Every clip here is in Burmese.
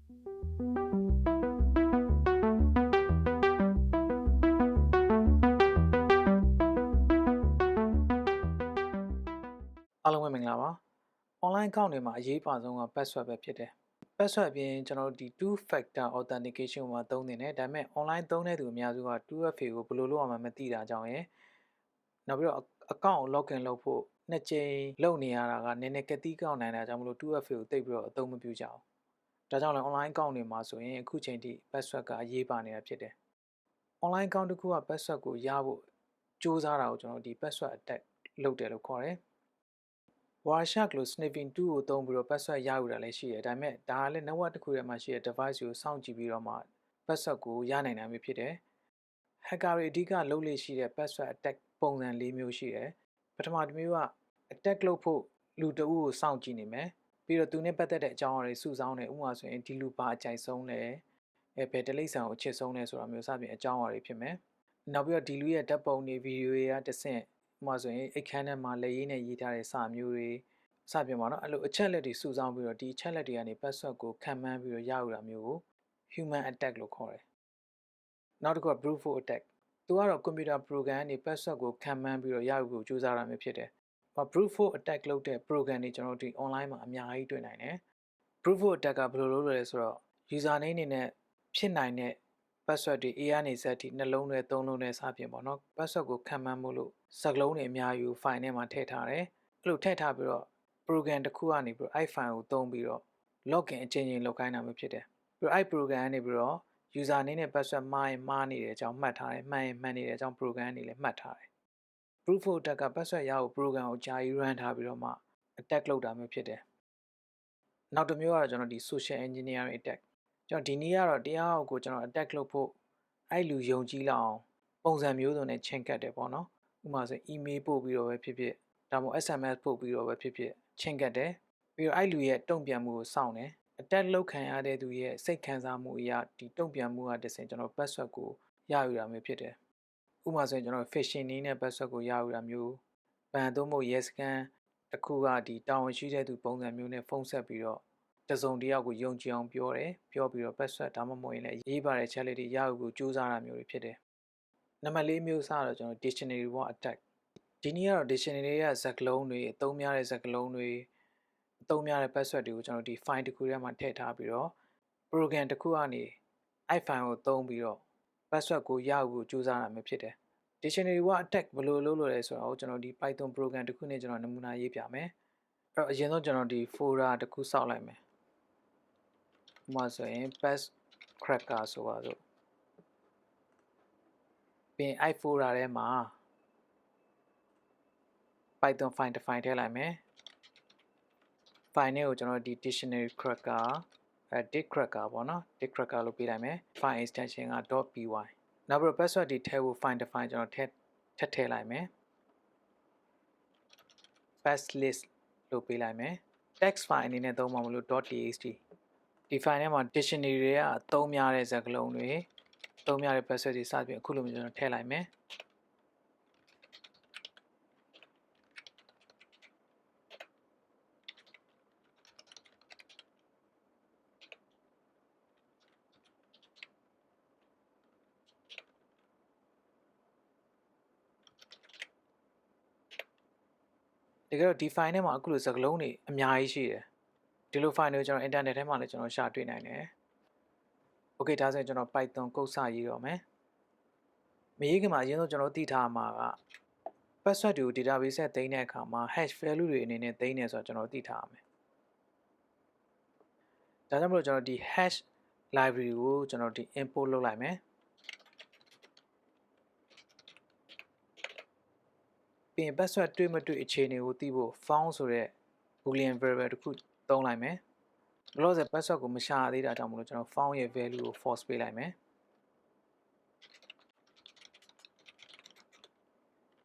အားလုံးပဲမင်္ဂလာပါ online account တွေမှာအရေးပါဆုံးက password ပဲဖြစ်တယ် password အပြင်ကျွန်တော်တို့ဒီ two factor authentication မှာသုံးနေတယ်ဒါပေမဲ့ online သုံးတဲ့သူအများစုက 2FA ကိုဘယ်လိုလုပ်အောင်မသိတာကြောင့်ရယ်နောက်ပြီးတော့ account ကို login လုပ်ဖို့နှစ်ကြိမ်လုပ်နေရတာကနည်းနည်းကတိကောက်နိုင်တာကြောင့်မလို့ 2FA ကိုတိတ်ပြီးတော့အသုံးမပြုကြဘူးဒါကြောင့်လည်း online account တွေမှာဆိုရင်အခုချိန်ထိ password ကအရေးပါနေတာဖြစ်တယ် online account တစ်ခုက password ကိုရဖို့စူးစမ်းတာကိုကျွန်တော်ဒီ password attack လုပ်တယ်လို့ခေါ်တယ်Wireshark လို့ sniffing 2ကိုသုံးပြီးတော့ password ရယူတာလည်းရှိတယ်ဒါပေမဲ့ဒါကလည်း network တစ်ခုထဲမှာရှိတဲ့ device ကိုစောင့်ကြည့်ပြီးတော့မှ password ကိုရနိုင်တာမျိုးဖြစ်တယ် hacker တွေအဓိကလုပ်လို့ရှိတဲ့ password attack ပုံစံ၄မျိုးရှိတယ်ပထမတစ်မျိုးက attack လုပ်ဖို့လူတဦးကိုစောင့်ကြည့်နေမယ်ပြီးတော့သူနဲ့ပတ်သက်တဲ့အကြောင်းအရာတွေစုဆောင်းတယ်ဥပမာဆိုရင်ဒီလူဘာအကြိုက်ဆုံးလဲဘယ်တလိပ်ဆန်ကိုအချစ်ဆုံးလဲဆိုတာမျိုးစသဖြင့်အကြောင်းအရာတွေဖြစ်မယ်နောက်ပြီးတော့ဒီလူရဲ့ဓာတ်ပုံတွေဗီဒီယိုတွေကတစ်ဆင့်ဥပမာဆိုရင်အခန်းထဲမှာလက်ရေးနဲ့ရေးထားတဲ့စာမျိုးတွေစပြင်ပါတော့အဲ့လိုအချက်လက်တွေစုဆောင်းပြီးတော့ဒီအချက်လက်တွေကနေ password ကိုခံမှန်းပြီးတော့ရယူတာမျိုးကို human attack လို့ခေါ်တယ်နောက်တစ်ခုက brute force attack သူကတော့ computer program ကနေ password ကိုခံမှန်းပြီးတော့ရယူဖို့ကြိုးစားတာမျိုးဖြစ်တယ်brute force attack လုပ်တဲ့ program တွေကျွန်တော်တို့ဒီ online မှာအများကြီးတွေ့နိုင်တယ် brute force attack ကဘယ်လိုလုပ်လဲဆိုတော့ user name အနေနဲ့ဖြစ်နိုင်တဲ့ password တွေ A ကနေ Z ထိနှလုံးတွေသုံးလုံးတွေစပြင်ပေါ့နော် password ကိုခံမှန်းဖို့လို့စကားလုံးတွေအများကြီးကို file ထဲမှာထည့်ထားတယ်အဲ့လိုထည့်ထားပြီးတော့ program တစ်ခုကနေပြီးတော့အဲ့ file ကိုသုံးပြီးတော့ login အချိန်ချင်းလုပ်ခိုင်းတာမျိုးဖြစ်တယ်ပြီးတော့အဲ့ program ကနေပြီးတော့ user name နဲ့ password မှားရင်မှားနေတဲ့အကြောင်းမှတ်ထားတယ်မှန်ရင်မှန်နေတဲ့အကြောင်း program ကနေလည်းမှတ်ထားတယ် brute force attack က password ရဖို့ program ကိုကြာကြီး run ထားပြီးတော့မှ attack လုပ်တာမျိုးဖြစ်တယ်နောက်တစ်မျိုးကတော့ကျွန်တော်ဒီ social engineering attack ကျွန်တော်ဒီနေ့ကတော့တရားကိုကျွန်တော် attack လုပ်ဖို့အဲ့လူယုံကြည်လောက်အောင်ပုံစံမျိုးစုံနဲ့ချင်းကတ်တယ်ပေါ့နော်ဥပမာဆို email ပို့ပြီးတော့ပဲဖြစ်ဖြစ်ဒါမှမဟုတ် SMS ပို့ပြီးတော့ပဲဖြစ်ဖြစ်ချင်းကတ်တယ်ပြီးတော့အဲ့လူရဲ့တုံ့ပြန်မှုကိုစောင့်တယ် attack လုပ်ခံရတဲ့သူရဲ့စိတ်ခံစားမှုအရာဒီတုံ့ပြန်မှုကတဆင့်ကျွန်တော် password ကိုရယူတာမျိုးဖြစ်တယ်ဥပမာဆိုရင်ကျွန်တော် phishing နည်းနဲ့ password ကိုရယူတာမျိုးဘန်သို့မဟုတ်ရဲစခန်းတစ်ခုကဒီတာဝန်ရှိတဲ့သူပုံစံမျိုးနဲ့ဖုန်းဆက်ပြီးတော့တစုံတစ်ယောက်ကိုယုံကြည်အောင်ပြောတယ်ပြောပြီးတော့ password ဒါမှမဟုတ်ရင်လည်းရေးပါတဲ့ chat လေးတွေရယူဖို့ကြိုးစားတာမျိုးတွေဖြစ်တယ်နံပါတ်၄မျိုးစတော့ကျွန်တော် dictionary word attack ဒီနေ့ကတော့ dictionary ရဲ့စကားလုံးတွေအသုံးများတဲ့စကားလုံးတွေအသုံးများတဲ့ password တွေကိုကျွန်တော်ဒီ file တစ်ခုထဲမှာထည့်ထားပြီးတော့ program တစ်ခုကနေအဲ့ file ကိုသုံးပြီးတော့ password ကိုရယူဖို့ကြိုးစားတာမျိုးဖြစ်တယ် dictionary word attack ဘယ်လိုလုပ်လို့လဲဆိုတော့ကျွန်တော်ဒီ Python program တစ်ခုနဲ့ကျွန်တော်နမူနာရေးပြမယ်အဲ့တော့အရင်ဆုံးကျွန်တော်ဒီ folder တစ်ခုစောက်လိုက်မယ်ဥပမာဆိုရင် pass cracker ဆိုပါစို့ပြီးရင်အဲ့ folder ထဲမှာ Python file တစ် file ထည့်လိုက်မယ် file နဲ့ကိုကျွန်တော်ဒီ dictionary cracker dict cracker ပေါ့နော် dict cracker လို့ပေးလိုက်မယ် file extension က .py နောက်ပြီးတော့ password တွေထည့်ဖို့ file တစ် file ကျွန်တော်ထည့်လိုက်မယ် passlist လို့ပေးလိုက်မယ် text file အနေနဲ့သုံးမှာမလို့ .txt ဒီ file ထဲမှာ dictionary တွေကအသုံးများတဲ့စကားလုံးတွေအသုံးများတဲ့ password တွေစသဖြင့်အခုလိုမျိုးကျွန်တော်ထည့်လိုက်မယ်တကယ်တော့ဒီ file ထဲမှာအခုလိုစကားလုံးတွေအများကြီးရှိတယ်ဒီလို file တွေကိုကျွန်တော် internet ထဲမှာလည်းကျွန်တော်ရှာတွေ့နိုင်တယ် Okay ဒါဆိုရင်ကျွန်တော် Python ကုတ်စရေးတော့မယ်မရေးခင်မှာအရင်ဆုံးကျွန်တော်သိထားမှာက password တွေကို database နဲ့သိမ်းတဲ့အခါမှာ hash value တွေအနေနဲ့သိမ်းတယ်ဆိုတော့ကျွန်တော်သိထားရမယ်ဒါကြောင့်မလို့ကျွန်တော်ဒီ hash library ကိုကျွန်တော်ဒီ import လုပ်လိုက်မယ်ပြီးရင် password တွေ့မတွေ့အခြေအနေကိုသိဖို့ found ဆိုတဲ့ boolean variable တစ်ခုသုံးလိုက်မယ်ဘလို့ဆို password ကိုမရှာသေးတာကြောင့်မလို့ကျွန်တော် found ရဲ့ value ကို false ပေးလိုက်မယ်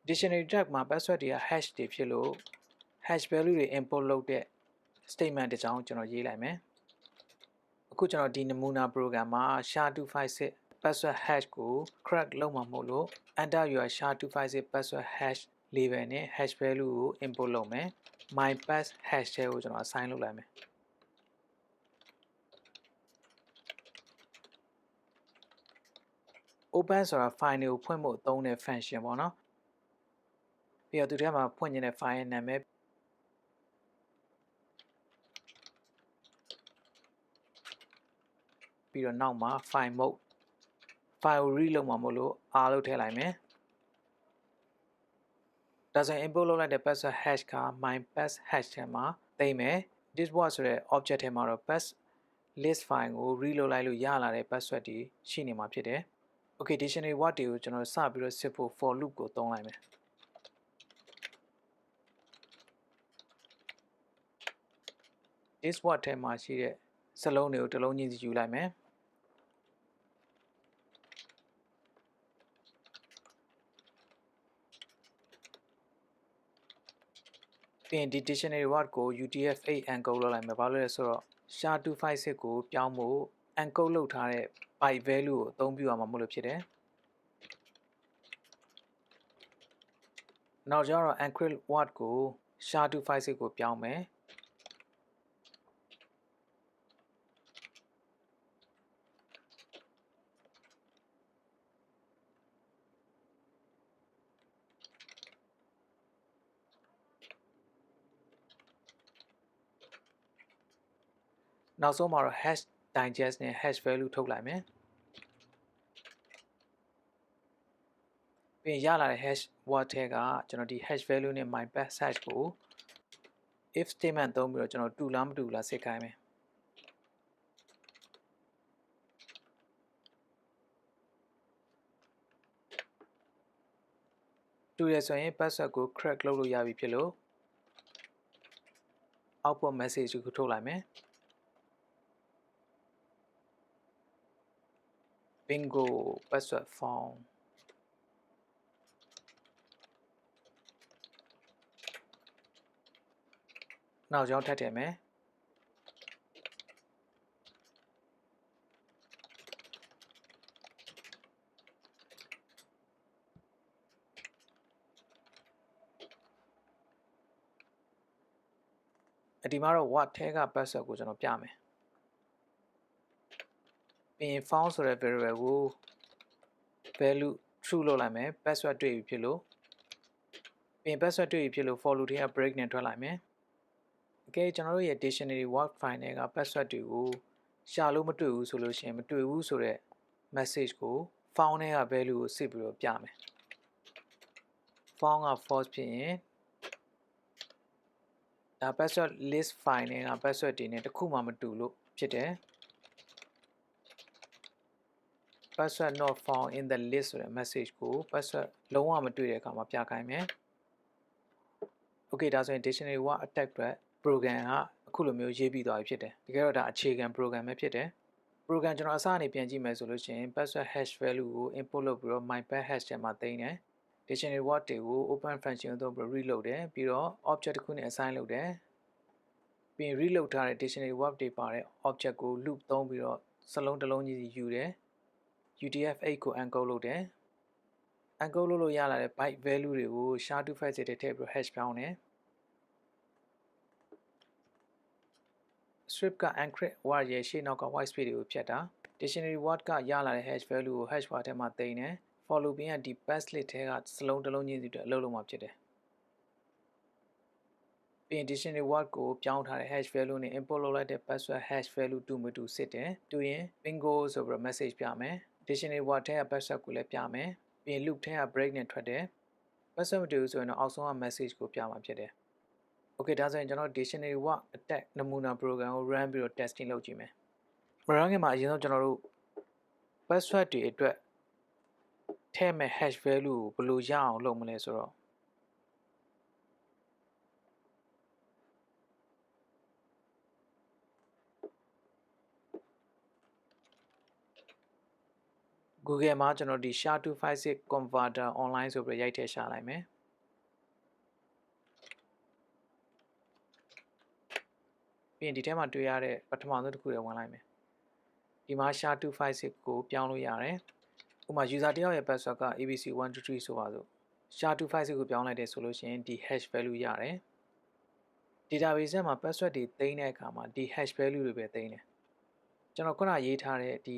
dictionary tag မှာ password တွေက hash တွေဖြစ်လို့ hash value တွေ import လုပ်တဲ့ statement တစ်ကြောင်းကျွန်တော်ရေးလိုက်မယ်အခုကျွန်တော်ဒီနမူနာ program မှာ SHA-256 password hash ကို crack လုပ်မှာမဟုတ်လို့ enter your SHA-256 password hash label နဲ့ hash value ကို import လုပ်မယ် my pass hash ကိုကျွန်တော် assign လုပ်လိုက်မယ် open ဆိုတာ file တွေကိုဖွင့်ဖို့သုံးတဲ့ function ပေါ့နော်ပြီးတော့သူထဲမှာဖွင့်နေတဲ့ file နာမည်ပြီးတော့နောက်မှာ file mode file ကို read လုပ်မှာမို့လို့ R လို့ထည့်လိုက်မယ်ဒါဆိုရင် import လုပ်လိုက်တဲ့ password hash က my pass hash ထဲမှာသိမ်းမယ် this word ဆိုတဲ့ object ထဲမှာတော့ pass list file ကို read လုပ်လိုက်လို့ရလာတဲ့ password တွေရှိနေမှာဖြစ်တယ် okay dictionary word တွေကိုကျွန်တော်စပြီးတော့စစ်ဖို့ for loop ကိုသုံးလိုက်မယ် this word ထဲမှာရှိတဲ့စလုံးတွေကိုတစ်လုံးချင်းစီယူလိုက်မယ်ပြီးရင်ဒီ dictionary word ကို UTF-8 encode လုပ်လိုက်မယ်ဘာလို့လဲဆိုတော့ SHA-256 ကိုပြောင်းဖို့ encode လုပ်ထားတဲ့ byte value ကိုအသုံးပြုရမှာမလို့ဖြစ်တယ်နောက်ကျတော့ encrypt word ကို SHA-256 ကိုပြောင်းမယ်နောက်ဆုံးမှာတော့ hash digest နဲ့ hash value ထုတ်လိုက်မယ်ပြီးရင်ရလာတဲ့ hash word ထဲကကျွန်တော်ဒီ hash value နဲ့ my pass hash ကို if statement သုံးပြီးတော့ကျွန်တော်တူလားမတူလားစစ်ခိုင်းမယ်တူရဆိုရင် password ကို crack လုပ်လို့ရပြီဖြစ်လို့ output message ကိုထုတ်လိုက်မယ် bingo password found နောက်ကြောင်းထပ်ထည့်မယ်ဒီမှာတော့ word ထဲက password ကိုကျွန်တော်ပြမယ်ပြီးရင် found ဆိုတဲ့ variable ကို value true လုပ်လိုက်မယ် password တွေ့ပြီဖြစ်လို့ပြီးရင် password တွေ့ပြီဖြစ်လို့ for loop ထဲက break နဲ့ထွက်လိုက်မယ်အကဲကျွန်တော်တို့ရဲ့ dictionary word file တွေက password တွေကိုရှာလို့မတွေ့ဘူးဆိုလို့ရှိရင်မတွေ့ဘူးဆိုတဲ့ message ကို found ထဲက value ကိုစစ်ပြီးတော့ပြမယ် found က false ဖြစ်ရင်ဒါ password list file တွေက password တွေနဲ့တစ်ခုမှမတူလို့ဖြစ်တယ် password not found in the list ဆိုတဲ့ message ကို password လုံးဝမတွေ့တဲ့အခါမှာပြခိုင်းမယ် okay ဒါဆိုရင် dictionary word attack အတွက် program ကအခုလိုမျိုးရေးပြီးသွားပြီဖြစ်တယ်တကယ်တော့ဒါအခြေခံ program ပဲဖြစ်တယ် program ကျွန်တော်အစအနေပြန်ကြည့်မယ်ဆိုလို့ရှိရင် password hash value ကို input လုပ်ပြီးတော့ my pass hash ထဲမှာသိမ်းတယ် dictionary word တွေကို open function ကိုသုံးပြီး read လုပ်တယ်ပြီးတော့ object တစ်ခုနဲ့ assign လုပ်တယ်ပြီးရင် read လုပ်ထားတဲ့ dictionary word တွေပါတဲ့ object ကို loop သုံးပြီးတော့စလုံးတစ်လုံးကြီးစီယူတယ် UTF-8 ကို encode လုပ်တယ် encode လုပ်လို့ရလာတဲ့ byte value တွေကို SHA-256 ထဲထည့်ပြီး hash ပြောင်းတယ် script က encrypt word ရဲ့ရှေ့နောက်က white space တွေကိုဖြတ်တာ dictionary word ကရလာတဲ့ hash value ကို hash word ထဲမှာသိမ်းတယ် for loop ကဒီ pass list ထဲကစလုံးတစ်လုံးချင်းစီအတွက်အလုပ်လုပ်မှာဖြစ်တယ်ပြီးရင် dictionary word ကိုပြောင်းထားတဲ့ hash value နဲ့ import လုပ်လိုက်တဲ့ password hash value တူမတူစစ်တယ်တူရင် bingo ဆိုပြီး message ပြမယ် dictionary word ထဲက password ကိုလည်းပြမယ်ပြီးရင် loop ထဲက break နဲ့ထွက်တယ် password မတူဘူးဆိုရင်တော့အောက်ဆုံးက message ကိုပြမှာဖြစ်တယ် okay ဒါဆိုရင်ကျွန်တော် dictionary word attack နမူနာ program ကို run ပြီးတော့ testing လုပ်ကြည့်မယ်မ run ခင်မှာအရင်ဆုံးကျွန်တော်တို့ password တွေအတွက်ထည့်မဲ့ hash value ကိုဘယ်လိုရအောင်လုပ်မလဲဆိုတော့Google မှာကျွန်တော်ဒီ SHA-256 converter online ဆိုပြီးရိုက်ထည့်ရှာလိုက်မယ်ပြီးရင်ဒီထဲမှာတွေ့ရတဲ့ပထမဆုံးတစ်ခုတွေဝင်လိုက်မယ်ဒီမှာ SHA-256 ကိုပြောင်းလို့ရတယ်ဥပမာ user တယောက်ရဲ့ password က abc123 ဆိုပါစို့ SHA-256 ကိုပြောင်းလိုက်တယ်ဆိုလို့ရှိရင်ဒီ hash value ရတယ် database ထဲမှာ password တွေသိမ်းတဲ့အခါမှာဒီ hash value တွေပဲသိမ်းတယ်ကျွန်တော်ခုနရေးထားတဲ့ဒီ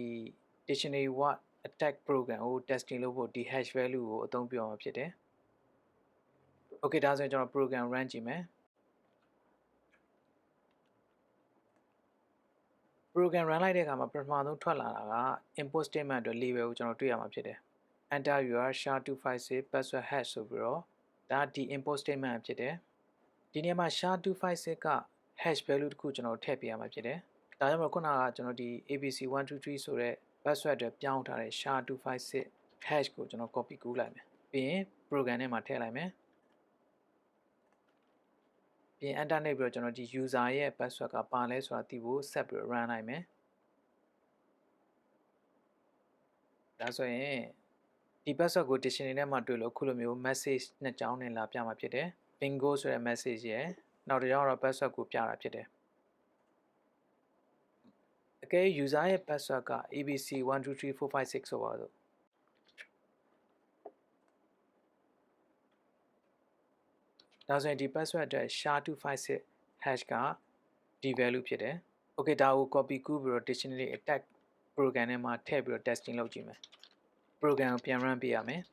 dictionary word attack program ကို testing လုပ်ဖို့ဒီ hash value ကိုအသုံးပြုအောင်ဖြစ်တယ်။ Okay ဒါဆိုရင်ကျွန်တော် program run ကြည့်မယ်။ program run လိုက်တဲ့အခါမှာပထမဆုံးထွက်လာတာက import statement အတွက် label ကိုကျွန်တော်တွေ့ရမှာဖြစ်တယ်။ enter your SHA-256 password hash ဆိုပြီးတော့ဒါဒီ import statement ဖြစ်တယ်။ဒီနေရာမှာ SHA-256 က hash value တစ်ခုကျွန်တော်ထည့်ပေးရမှာဖြစ်တယ်။ဒါကြောင့်မို့ခုနကကျွန်တော်ဒီ ABC123 ဆိုတဲ့ password အတွက်ပြောင်းထားတဲ့ SHA-256 hash ကိုကျွန်တော် copy ကူးလိုက်မယ်။ပြီးရင် program ထဲမှာထည့်လိုက်မယ်။ပြီးရင် enter နှိပ်ပြီးတော့ကျွန်တော်ဒီ user ရဲ့ password ကပါလဲဆိုတာသိဖို့ဆက်ပြီး run လိုက်မယ်။ဒါဆိုရင်ဒီ password ကို dictionary ထဲမှာတွေ့လို့ခုလိုမျိုး message နှစ်ကြောင်းနဲ့လာပြမှာဖြစ်တယ်။ bingo ဆိုတဲ့ message ရဲ့နောက်တစ်ကြောင်းတော့ password ကိုပြတာဖြစ်တယ်။အကယ် user ရဲ့ password က abc123456 ဆိုပါစို့ဒါဆိုရင်ဒီ password အတွက် SHA-256 hash ကဒီ value ဖြစ်တယ်။ Okay ဒါကို copy ကူးပြီးတော့ dictionary attack program ထဲမှာထည့်ပြီးတော့ testing လုပ်ကြည့်မယ်။ program ကိုပြန် run ပေးရမယ်။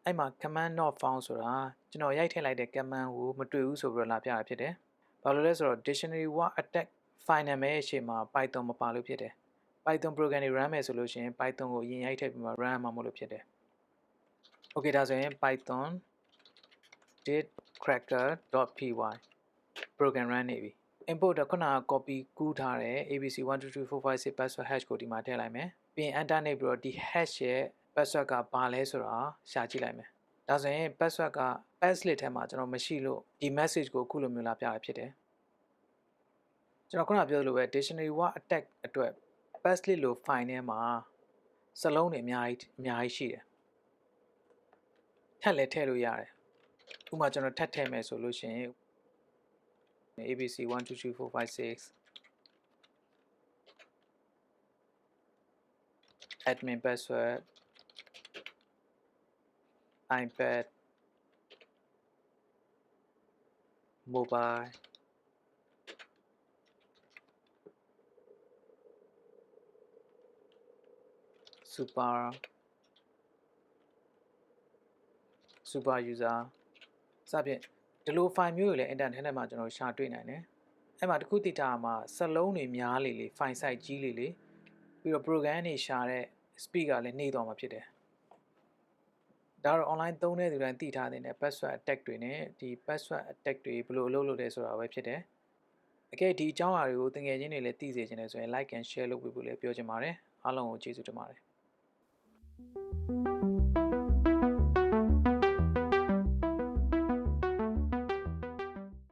အဲ့မှာ command not found ဆိုတာကျွန်တော်ရိုက်ထည့်လိုက်တဲ့ command ကိုမတွေ့ဘူးဆိုပြီးတော့လာပြတာဖြစ်တယ်။ဘာလို့လဲဆိုတော့ dictionary war attack file နာမည်ရဲ့ရှေ့မှာ python မပါလို့ဖြစ်တယ်။ python program တွေ run မယ်ဆိုလို့ရှိရင် python ကိုအရင်ရိုက်ထည့်ပြီးမှ run ရမှာမဟုတ်လို့ဖြစ်တယ်။ Okay ဒါဆိုရင် python did cracker.py program run နေပြီ။ import ခုနက copy ကူးထားတဲ့ abc123456 password hash ကိုဒီမှာထည့်လိုက်မယ်။ပြီးရင် enter နှိပ်ပြီးတော့ဒီ hash ရဲ့ password ကဘာလဲဆိုတာရှာကြည့်လိုက်မယ်။ဒါဆိုရင် password က pass list ထဲမှာကျွန်တော်မရှိလို့ဒီ message ကိုအခုလိုမျိုးလာပြရဖြစ်တယ်။ကျွန်တော်ခုနပြောသလိုပဲ dictionary war attack အတွက် pass list လို့ file ထဲမှာစလုံးတွေအများကြီးရှိတယ်။ထပ်လည်းထည့်လို့ရတယ်။ဥပမာကျွန်တော်ထပ်ထည့်မယ်ဆိုလို့ရှိရင် abc123456 admin password iPad mobile super user စသဖြင့်ဒီလို file မျိုးတွေလည်း internet ထဲမှာကျွန်တော်ရှာတွေ့နိုင်တယ်အဲ့မှာတခုသိတာမှာစလုံးတွေများလေ file size ကြီးလေပြီးတော့ program တွေရှာတဲ့ speed ကလည်းနှေးသွားမှာဖြစ်တယ်ဒါတော့ online သုံးတဲ့သူတိုင်းသိထားတဲ့ password attack တွေနဲ့ဒီ password attack တွေဘယ်လိုအလုပ်လုပ်လဲဆိုတာပဲဖြစ်တယ်အကဲဒီအကြောင်းအရာတွေကိုတကယ်ချင်းတွေလည်းသိစေချင်တယ်ဆိုရင် like and share လုပ်ပေးဖို့လည်းပြောချင်ပါတယ်အားလုံးကိုကျေးဇူးတင်ပါတယ်